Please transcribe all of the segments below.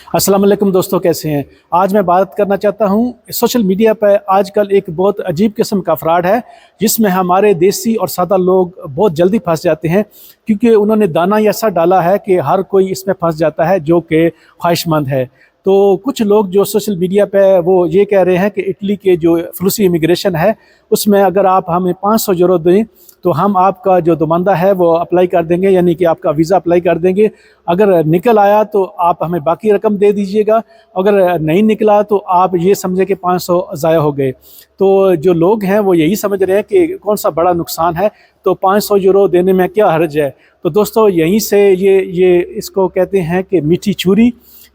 अस्सलाम वालेकुम दोस्तों, कैसे हैं। आज मैं बात करना चाहता हूं, सोशल मीडिया पर आजकल एक बहुत अजीब किस्म का फ्रॉड है जिसमें हमारे देसी और सादा लोग बहुत जल्दी फंस जाते हैं, क्योंकि उन्होंने दाना ऐसा डाला है कि हर कोई इसमें फंस जाता है जो कि ख्वाहिशमंद है। तो कुछ लोग जो सोशल मीडिया पे वो ये कह रहे हैं कि इटली के जो फ्लूसी इमिग्रेशन है उसमें अगर आप हमें 500 यूरो दें तो हम आपका जो नुमाइंदा है वो अप्लाई कर देंगे, यानी कि आपका वीज़ा अप्लाई कर देंगे। अगर निकल आया तो आप हमें बाकी रकम दे दीजिएगा, अगर नहीं निकला तो आप ये समझे कि 500 ज़ाया हो गए। तो जो लोग हैं वो यही समझ रहे हैं कि कौन सा बड़ा नुकसान है, तो 500 यूरो देने में क्या हर्ज है। तो दोस्तों यहीं से ये इसको कहते हैं कि मीठी छुरी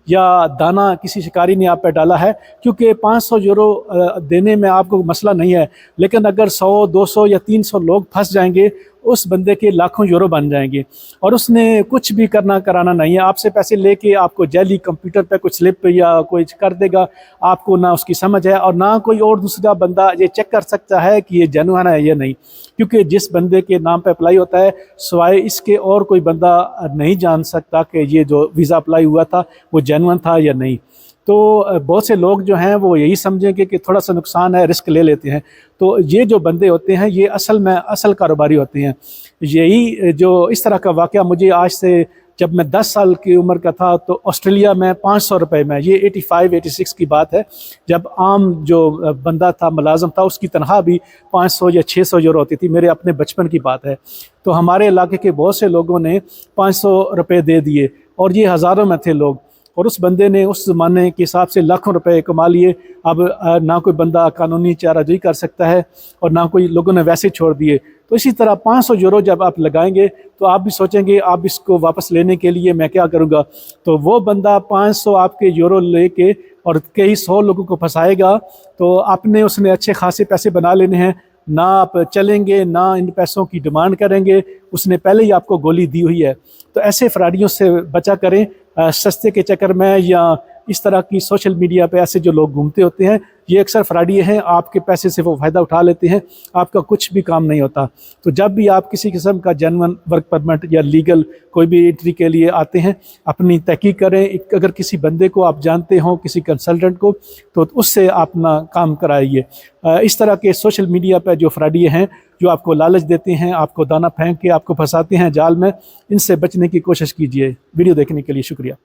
या दाना किसी शिकारी ने आप पे डाला है, क्योंकि 500 यूरो देने में आपको मसला नहीं है, लेकिन अगर 100, 200 या 300 लोग फंस जाएंगे उस बंदे के लाखों यूरो बन जाएंगे। और उसने कुछ भी कराना नहीं है, आपसे पैसे लेके आपको जैली कंप्यूटर पे कुछ स्लिप या कोई कर देगा, आपको ना उसकी समझ है और ना कोई और दूसरा बंदा ये चेक कर सकता है कि ये जेन्युइन है या नहीं, क्योंकि जिस बंदे के नाम पे अप्लाई होता है सिवाय इसके और कोई बंदा नहीं जान सकता कि ये जो वीज़ा अप्लाई हुआ था वो जेन्युइन था या नहीं। तो बहुत से लोग जो हैं वो यही समझेंगे कि थोड़ा सा नुकसान है, रिस्क ले लेते हैं। तो ये जो बंदे होते हैं ये असल में असल कारोबारी होते हैं। यही जो इस तरह का वाक़या मुझे आज से जब मैं 10 साल की उम्र का था तो ऑस्ट्रेलिया में 500 रुपये में, ये 85-86 की बात है, जब आम जो बंदा था मुलाजम था उसकी तनख्वाह भी 500 या 600 यूरो होती थी। मेरे अपने बचपन की बात है। तो हमारे इलाके के बहुत से लोगों ने 500 रुपये दे दिए और ये हज़ारों में थे लोग, और उस बंदे ने उस ज़माने के हिसाब से लाखों रुपए कमा लिए। अब ना कोई बंदा कानूनी चाराजोई कर सकता है और ना कोई लोगों ने वैसे छोड़ दिए। तो इसी तरह 500 यूरो जब आप लगाएंगे तो आप भी सोचेंगे आप इसको वापस लेने के लिए मैं क्या करूँगा। तो वो बंदा 500 आपके यूरो लेके और कई 100 लोगों को फंसाएगा, तो आपने उसने अच्छे खासे पैसे बना लेने हैं, ना आप चलेंगे ना इन पैसों की डिमांड करेंगे, उसने पहले ही आपको गोली दी हुई है। तो ऐसे फ्रॉडियों से बचा करें। सस्ते के चक्कर में या इस तरह की सोशल मीडिया पे ऐसे जो लोग घूमते होते हैं ये अक्सर फ्रॉडी हैं, आपके पैसे से वो फ़ायदा उठा लेते हैं, आपका कुछ भी काम नहीं होता। तो जब भी आप किसी किस्म का जेन्युइन वर्क परमिट या लीगल कोई भी एंट्री के लिए आते हैं अपनी तहकीक करें। अगर किसी बंदे को आप जानते हो, किसी कंसल्टेंट को, तो उससे अपना काम कराइए। इस तरह के सोशल मीडिया पर जो फ्रॉडी हैं जो आपको लालच देते हैं, आपको दाना फेंक के आपको फंसाते हैं जाल में, इनसे बचने की कोशिश कीजिए। वीडियो देखने के लिए शुक्रिया।